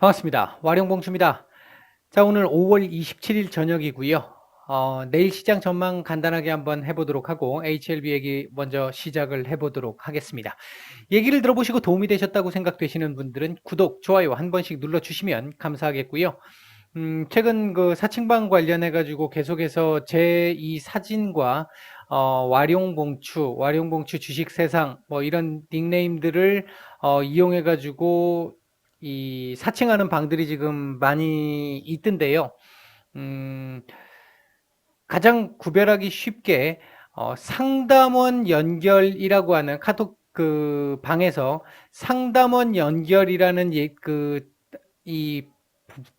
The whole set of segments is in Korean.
반갑습니다. 와룡봉추입니다. 자, 오늘 5월 27일 저녁이고요. 내일 시장 전망 간단하게 한번 해보도록 하고 HLB 얘기 먼저 시작을 해보도록 하겠습니다. 얘기를 들어보시고 도움이 되셨다고 생각되시는 분들은 구독, 좋아요 한 번씩 눌러주시면 감사하겠고요. 최근 그 사칭방 관련해 가지고 계속해서 제 이 사진과 와룡봉추 주식 세상 뭐 이런 닉네임들을 이용해 가지고 이 사칭하는 방들이 지금 많이 있던데요. 음, 가장 구별하기 쉽게 상담원 연결이라고 하는 카톡 그 방에서 상담원 연결이라는 이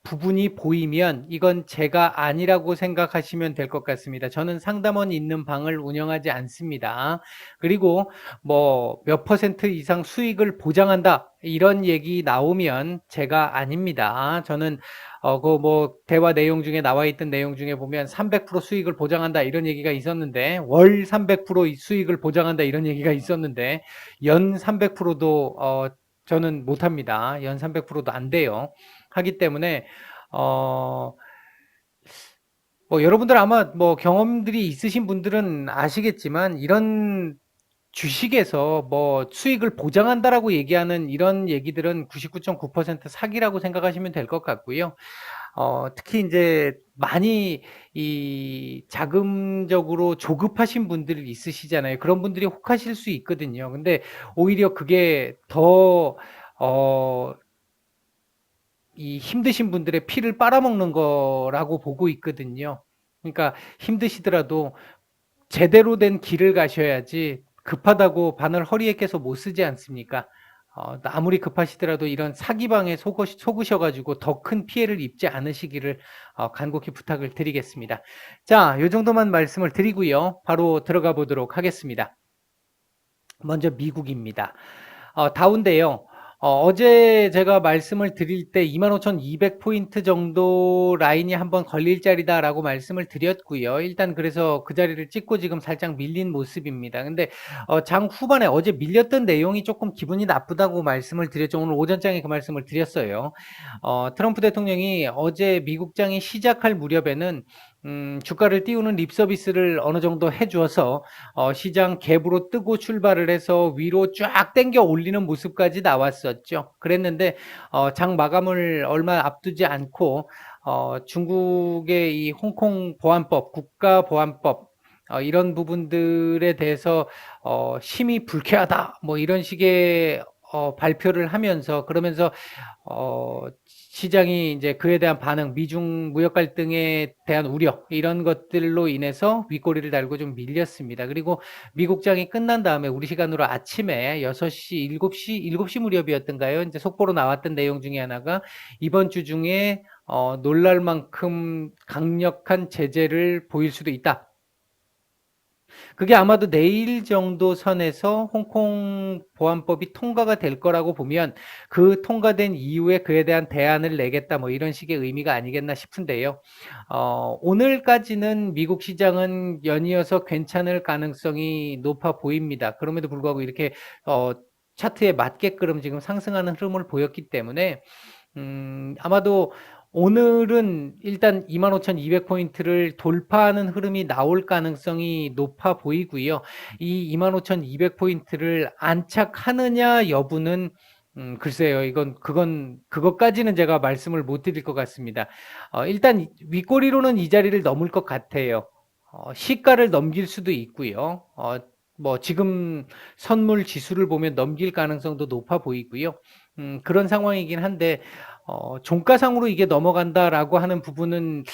부분이 보이면 이건 제가 아니라고 생각하시면 될 것 같습니다. 저는 상담원 있는 방을 운영하지 않습니다. 그리고 뭐 몇 퍼센트 이상 수익을 보장한다 이런 얘기 나오면 제가 아닙니다. 저는 그 뭐 대화 내용 중에 나와 있던 내용 중에 보면 300% 수익을 보장한다 이런 얘기가 있었는데 월 300% 수익을 보장한다 이런 얘기가 있었는데 연 300%도 저는 못합니다. 연 300%도 안 돼요. 하기 때문에 어, 뭐 여러분들 아마 뭐 경험들이 있으신 분들은 아시겠지만 이런 주식에서 뭐 수익을 보장한다라고 얘기하는 이런 얘기들은 99.9% 사기라고 생각하시면 될 것 같고요. 특히 이제 많이 이 자금적으로 조급하신 분들이 있으시잖아요. 그런 분들이 혹하실 수 있거든요. 근데 오히려 그게 더 이 힘드신 분들의 피를 빨아먹는 거라고 보고 있거든요. 그러니까 힘드시더라도 제대로 된 길을 가셔야지 급하다고 바늘 허리에 껴서 못 쓰지 않습니까? 아무리 급하시더라도 이런 사기방에 속으셔가지고 더 큰 피해를 입지 않으시기를 간곡히 부탁을 드리겠습니다. 자, 요 정도만 말씀을 드리고요. 바로 들어가 보도록 하겠습니다. 먼저 미국입니다. 다운데요. 어제 제가 말씀을 드릴 때 25,200포인트 정도 라인이 한번 걸릴 자리다라고 말씀을 드렸고요. 일단 그래서 그 자리를 찍고 지금 살짝 밀린 모습입니다. 근데 장 후반에 어제 밀렸던 내용이 조금 기분이 나쁘다고 말씀을 드렸죠. 오늘 오전장에 그 말씀을 드렸어요. 트럼프 대통령이 어제 미국장이 시작할 무렵에는 주가를 띄우는 립 서비스를 어느 정도 해주어서 시장 갭으로 뜨고 출발을 해서 위로 쫙 당겨 올리는 모습까지 나왔었죠. 그랬는데 장 마감을 얼마 앞두지 않고 중국의 이 홍콩 보안법, 국가 보안법 이런 부분들에 대해서 심히 불쾌하다 뭐 이런 식의 발표를 하면서 그러면서 시장이 이제 그에 대한 반응, 미중 무역 갈등에 대한 우려 이런 것들로 인해서 윗꼬리를 달고 좀 밀렸습니다. 그리고 미국장이 끝난 다음에 우리 시간으로 아침에 6시, 7시 무렵이었던가요? 이제 속보로 나왔던 내용 중에 하나가 이번 주 중에 놀랄 만큼 강력한 제재를 보일 수도 있다. 그게 아마도 내일 정도 선에서 홍콩 보안법이 통과가 될 거라고 보면 그 통과된 이후에 그에 대한 대안을 내겠다 뭐 이런 식의 의미가 아니겠나 싶은데요. 오늘까지는 미국 시장은 연이어서 괜찮을 가능성이 높아 보입니다. 그럼에도 불구하고 이렇게 차트에 맞게끔 지금 상승하는 흐름을 보였기 때문에 아마도 오늘은 일단 25,200포인트를 돌파하는 흐름이 나올 가능성이 높아 보이고요. 이 25,200포인트를 안착하느냐 여부는 글쎄요. 그것까지는 제가 말씀을 못 드릴 것 같습니다. 일단 윗꼬리로는 이 자리를 넘을 것 같아요. 시가를 넘길 수도 있고요. 뭐 지금 선물 지수를 보면 넘길 가능성도 높아 보이고요. 그런 상황이긴 한데 종가상으로 이게 넘어간다라고 하는 부분은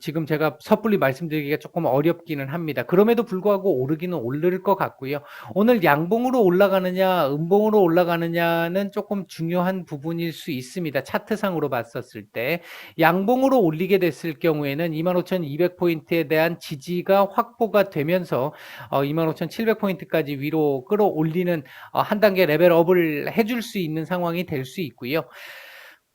지금 제가 섣불리 말씀드리기가 조금 어렵기는 합니다. 그럼에도 불구하고 오르기는 오를 것 같고요. 오늘 양봉으로 올라가느냐, 음봉으로 올라가느냐는 조금 중요한 부분일 수 있습니다. 차트상으로 봤었을 때 양봉으로 올리게 됐을 경우에는 25,200포인트에 대한 지지가 확보가 되면서 25,700포인트까지 위로 끌어올리는 한 단계 레벨업을 해줄 수 있는 상황이 될 수 있고요.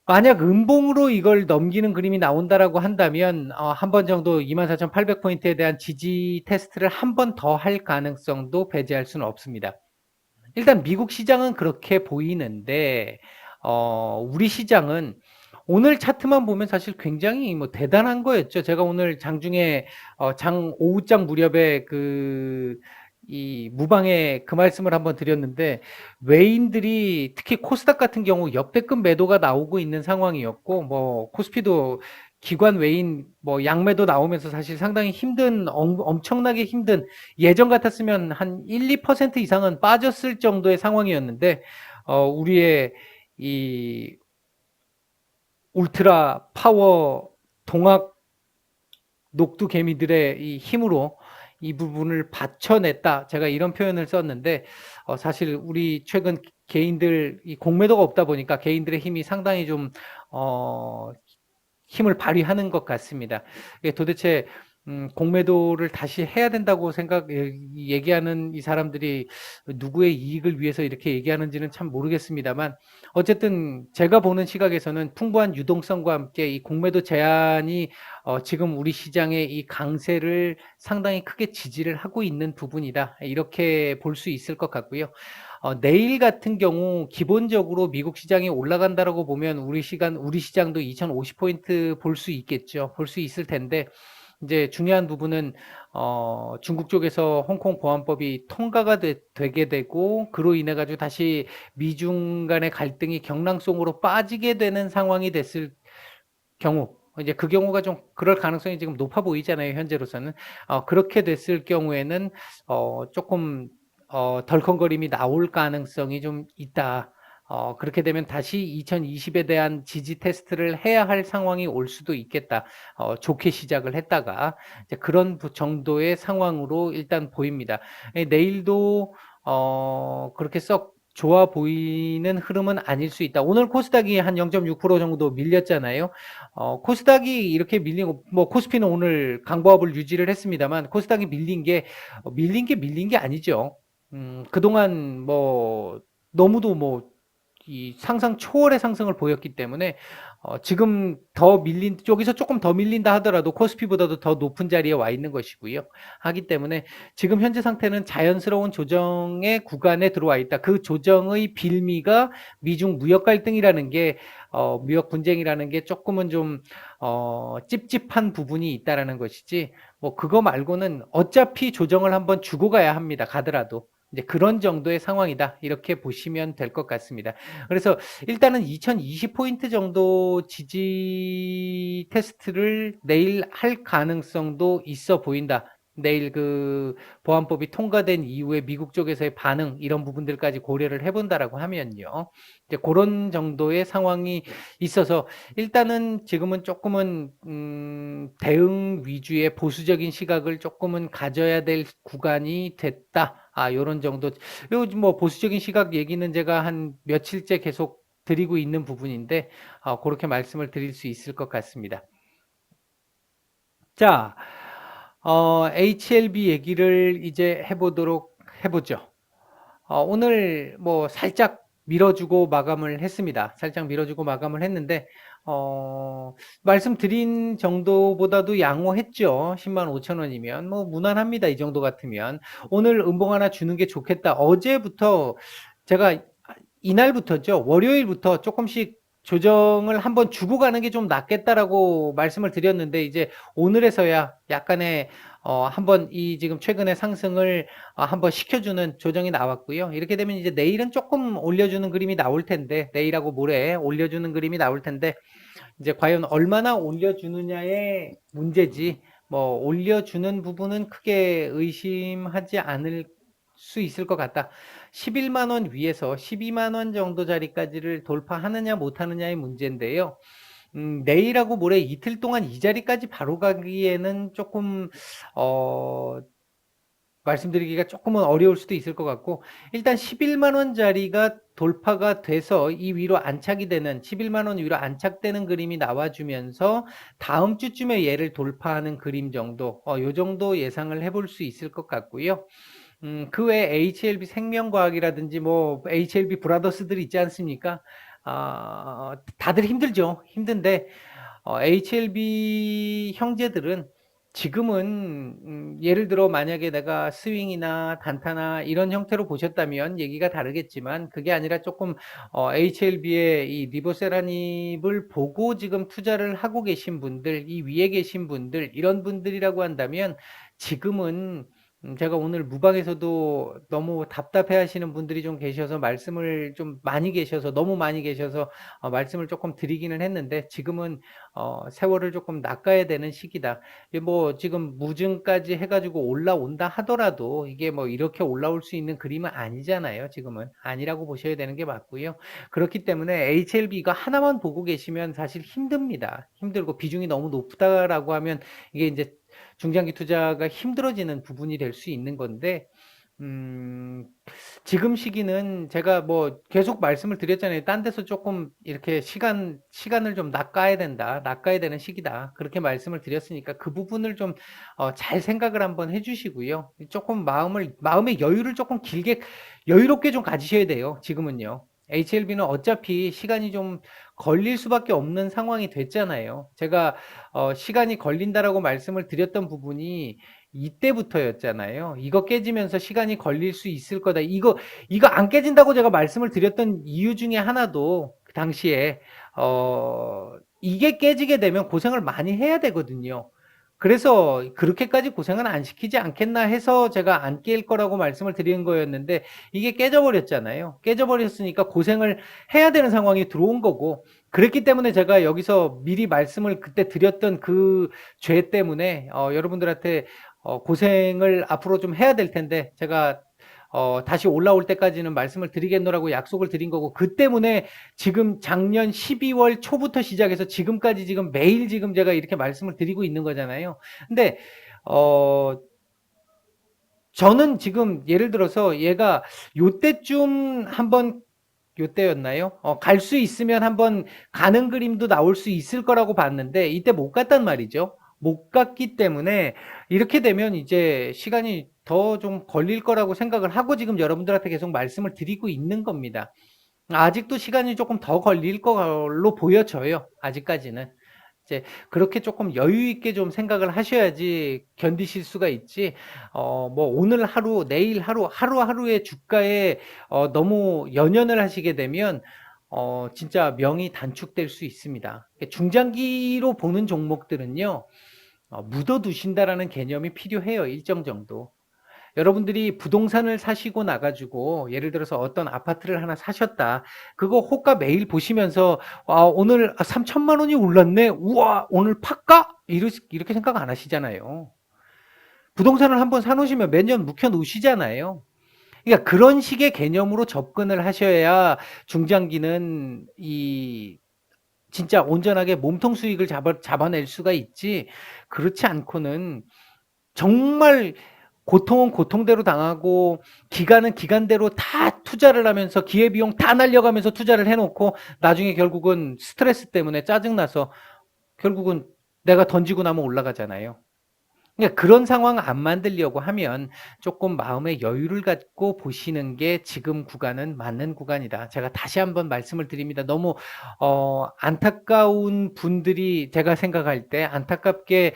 만약 음봉으로 이걸 넘기는 그림이 나온다라고 한다면 한 번 정도 24,800포인트에 대한 지지 테스트를 한 번 더 할 가능성도 배제할 수는 없습니다. 일단 미국 시장은 그렇게 보이는데 우리 시장은 오늘 차트만 보면 사실 굉장히 뭐 대단한 거였죠. 제가 오늘 장중에 장 오후장 무렵에 이 무방에 그 말씀을 한번 드렸는데, 외인들이 특히 코스닥 같은 경우 역대급 매도가 나오고 있는 상황이었고, 뭐 코스피도 기관 외인 뭐 양매도 나오면서 사실 상당히 엄청나게 힘든, 예전 같았으면 한 1, 2% 이상은 빠졌을 정도의 상황이었는데, 우리의 이 울트라 파워 동학 녹두개미들의 이 힘으로 이 부분을 받쳐냈다. 제가 이런 표현을 썼는데, 사실 우리 최근 개인들 이 공매도가 없다 보니까 개인들의 힘이 상당히 좀 힘을 발휘하는 것 같습니다. 도대체 공매도를 다시 해야 된다고 얘기하는 이 사람들이 누구의 이익을 위해서 이렇게 얘기하는지는 참 모르겠습니다만, 어쨌든 제가 보는 시각에서는 풍부한 유동성과 함께 이 공매도 제한이 지금 우리 시장의 이 강세를 상당히 크게 지지를 하고 있는 부분이다, 이렇게 볼 수 있을 것 같고요. 내일 같은 경우 기본적으로 미국 시장이 올라간다라고 보면 우리 시장도 2050포인트 볼 수 있겠죠. 볼 수 있을 텐데, 이제 중요한 부분은 중국 쪽에서 홍콩 보안법이 통과가 되게 되고, 그로 인해 가지고 다시 미중 간의 갈등이 경랑성으로 빠지게 되는 상황이 됐을 경우, 이제 그 경우가 좀 그럴 가능성이 지금 높아 보이잖아요, 현재로서는. 그렇게 됐을 경우에는 조금 덜컹거림이 나올 가능성이 좀 있다. 그렇게 되면 다시 2020에 대한 지지 테스트를 해야 할 상황이 올 수도 있겠다. 좋게 시작을 했다가 이제 그런 정도의 상황으로 일단 보입니다. 내일도 그렇게 썩 좋아 보이는 흐름은 아닐 수 있다. 오늘 코스닥이 한 0.6% 정도 밀렸잖아요. 코스닥이 이렇게 밀린, 뭐 코스피는 오늘 강보합을 유지를 했습니다만, 코스닥이 밀린 게 아니죠. 그동안 뭐 너무도 뭐 이 상상 초월의 상승을 보였기 때문에, 지금 쪽에서 조금 더 밀린다 하더라도 코스피보다도 더 높은 자리에 와 있는 것이고요. 하기 때문에 지금 현재 상태는 자연스러운 조정의 구간에 들어와 있다. 그 조정의 빌미가 미중 무역 갈등이라는 게, 무역 분쟁이라는 게 조금은 좀 찝찝한 부분이 있다라는 것이지, 뭐 그거 말고는 어차피 조정을 한번 주고 가야 합니다. 가더라도. 이제 그런 정도의 상황이다, 이렇게 보시면 될 것 같습니다. 그래서 일단은 2020포인트 정도 지지 테스트를 내일 할 가능성도 있어 보인다. 내일 그 보안법이 통과된 이후에 미국 쪽에서의 반응, 이런 부분들까지 고려를 해본다라고 하면요, 이제 그런 정도의 상황이 있어서 일단은 지금은 조금은 대응 위주의 보수적인 시각을 조금은 가져야 될 구간이 됐다. 요런 정도. 요즘 뭐 보수적인 시각 얘기는 제가 한 며칠째 계속 드리고 있는 부분인데, 그렇게 말씀을 드릴 수 있을 것 같습니다. 자, HLB 얘기를 이제 해보죠. 오늘 뭐 살짝 밀어주고 마감을 했습니다. 살짝 밀어주고 마감을 했는데, 말씀드린 정도보다도 양호했죠. 105,000원이면 뭐 무난합니다. 이 정도 같으면 오늘 음봉 하나 주는 게 좋겠다. 어제부터 제가, 이날부터죠, 월요일부터 조금씩 조정을 한번 주고 가는 게 좀 낫겠다라고 말씀을 드렸는데, 이제 오늘에서야 약간의 한번 이 지금 최근의 상승을 한번 시켜주는 조정이 나왔고요. 이렇게 되면 이제 내일은 조금 올려주는 그림이 나올 텐데, 내일하고 모레 올려주는 그림이 나올 텐데, 이제 과연 얼마나 올려주느냐의 문제지, 뭐 올려주는 부분은 크게 의심하지 않을 수 있을 것 같다. 11만 원 위에서 12만 원 정도 자리까지를 돌파하느냐 못하느냐의 문제인데요. 내일하고 모레 이틀 동안 이 자리까지 바로 가기에는 조금 말씀드리기가 조금은 어려울 수도 있을 것 같고, 일단 11만 원짜리가 돌파가 돼서 이 위로 안착이 되는, 11만 원 위로 안착되는 그림이 나와주면서 다음 주쯤에 얘를 돌파하는 그림 정도, 요 정도 예상을 해볼 수 있을 것 같고요. 그 외에 HLB 생명과학이라든지 뭐 HLB 브라더스들 있지 않습니까? 다들 힘들죠. 힘든데 HLB 형제들은 지금은 예를 들어 만약에 내가 스윙이나 단타나 이런 형태로 보셨다면 얘기가 다르겠지만, 그게 아니라 조금 HLB의 이 리보세라닙을 보고 지금 투자를 하고 계신 분들, 이 위에 계신 분들, 이런 분들이라고 한다면 지금은 제가 오늘 무방에서도 너무 답답해 하시는 분들이 좀 계셔서 말씀을 좀 많이 계셔서, 너무 많이 계셔서 말씀을 조금 드리기는 했는데, 지금은 세월을 조금 낚아야 되는 시기다. 뭐 지금 무증까지 해가지고 올라온다 하더라도 이게 뭐 이렇게 올라올 수 있는 그림은 아니잖아요. 지금은 아니라고 보셔야 되는 게 맞고요. 그렇기 때문에 HLB가 하나만 보고 계시면 사실 힘듭니다. 힘들고 비중이 너무 높다라고 하면 이게 이제 중장기 투자가 힘들어지는 부분이 될 수 있는 건데, 음, 지금 시기는 제가 뭐 계속 말씀을 드렸잖아요. 딴 데서 조금 이렇게 시간을 좀 낚아야 된다. 낚아야 되는 시기다. 그렇게 말씀을 드렸으니까 그 부분을 좀 잘 생각을 한번 해주시고요. 조금 마음의 여유를 조금 여유롭게 좀 가지셔야 돼요. 지금은요. HLB는 어차피 시간이 좀 걸릴 수밖에 없는 상황이 됐잖아요. 제가 시간이 걸린다라고 말씀을 드렸던 부분이 이때부터였잖아요. 이거 깨지면서 시간이 걸릴 수 있을 거다. 이거 안 깨진다고 제가 말씀을 드렸던 이유 중에 하나도 그 당시에 이게 깨지게 되면 고생을 많이 해야 되거든요. 그래서 그렇게까지 고생은 안 시키지 않겠나 해서 제가 안 깰 거라고 말씀을 드리는 거였는데, 이게 깨져버렸잖아요. 깨져버렸으니까 고생을 해야 되는 상황이 들어온 거고, 그랬기 때문에 제가 여기서 미리 말씀을 그때 드렸던 그 죄 때문에 여러분들한테 고생을 앞으로 좀 해야 될 텐데, 제가 다시 올라올 때까지는 말씀을 드리겠노라고 약속을 드린 거고, 그 때문에 지금 작년 12월 초부터 시작해서 지금까지 지금 매일 지금 제가 이렇게 말씀을 드리고 있는 거잖아요. 근데 저는 지금 예를 들어서 얘가 요때쯤 한번, 요때였나요? 갈 수 있으면 한번 가는 그림도 나올 수 있을 거라고 봤는데 이때 못 갔단 말이죠. 못 갔기 때문에 이렇게 되면 이제 시간이 더 좀 걸릴 거라고 생각을 하고 지금 여러분들한테 계속 말씀을 드리고 있는 겁니다. 아직도 시간이 조금 더 걸릴 걸로 보여져요. 아직까지는. 이제 그렇게 조금 여유 있게 좀 생각을 하셔야지 견디실 수가 있지. 뭐 오늘 하루, 내일 하루, 하루하루의 주가에 너무 연연을 하시게 되면 진짜 명이 단축될 수 있습니다. 중장기로 보는 종목들은요, 묻어두신다라는 개념이 필요해요. 일정 정도. 여러분들이 부동산을 사시고 나가지고 예를 들어서 어떤 아파트를 하나 사셨다. 그거 호가 매일 보시면서 오늘 3천만 원이 올랐네. 우와, 오늘 팔까? 이렇게 생각 안 하시잖아요. 부동산을 한번 사놓으시면 매년 묵혀 놓으시잖아요. 그러니까 그런 식의 개념으로 접근을 하셔야 중장기는 진짜 온전하게 몸통 수익을 잡아낼 수가 있지. 그렇지 않고는 정말 고통은 고통대로 당하고 기간은 기간대로 다 투자를 하면서 기회비용 다 날려가면서 투자를 해놓고 나중에 결국은 스트레스 때문에 짜증나서 결국은 내가 던지고 나면 올라가잖아요. 그러니까 그런 상황 안 만들려고 하면 조금 마음의 여유를 갖고 보시는 게 지금 구간은 맞는 구간이다. 제가 다시 한번 말씀을 드립니다. 너무 안타까운 분들이, 제가 생각할 때 안타깝게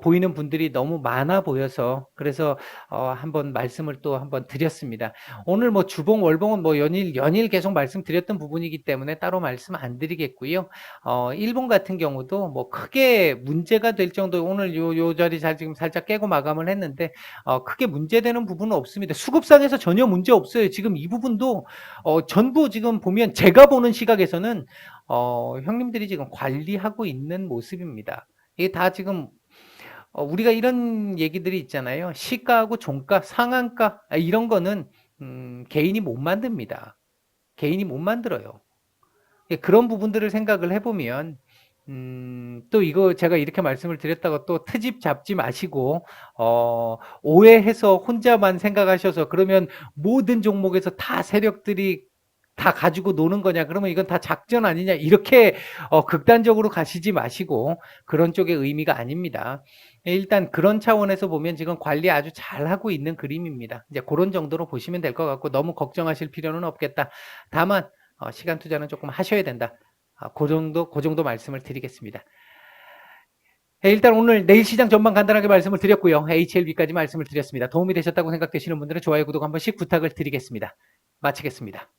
보이는 분들이 너무 많아 보여서 그래서 한번 말씀을 또 한번 드렸습니다. 오늘 뭐 주봉 월봉은 뭐 연일 계속 말씀드렸던 부분이기 때문에 따로 말씀 안 드리겠고요. 일본 같은 경우도 뭐 크게 문제가 될 정도, 오늘 요 자리 지금 살짝 깨고 마감을 했는데 크게 문제되는 부분은 없습니다. 수급상에서 전혀 문제 없어요. 지금 이 부분도 전부 지금 보면 제가 보는 시각에서는 형님들이 지금 관리하고 있는 모습입니다. 이게 다 지금 우리가 이런 얘기들이 있잖아요. 시가하고 종가, 상한가 이런 거는 개인이 못 만듭니다. 개인이 못 만들어요. 그런 부분들을 생각을 해보면 또 이거 제가 이렇게 말씀을 드렸다고 또 트집 잡지 마시고 오해해서 혼자만 생각하셔서 그러면 모든 종목에서 다 세력들이 다 가지고 노는 거냐, 그러면 이건 다 작전 아니냐, 이렇게 극단적으로 가시지 마시고, 그런 쪽의 의미가 아닙니다. 일단 그런 차원에서 보면 지금 관리 아주 잘하고 있는 그림입니다. 이제 그런 정도로 보시면 될 것 같고 너무 걱정하실 필요는 없겠다. 다만 시간 투자는 조금 하셔야 된다. 그 정도 말씀을 드리겠습니다. 예, 일단 오늘 내일 시장 전망 간단하게 말씀을 드렸고요. HLB까지 말씀을 드렸습니다. 도움이 되셨다고 생각되시는 분들은 좋아요, 구독 한 번씩 부탁을 드리겠습니다. 마치겠습니다.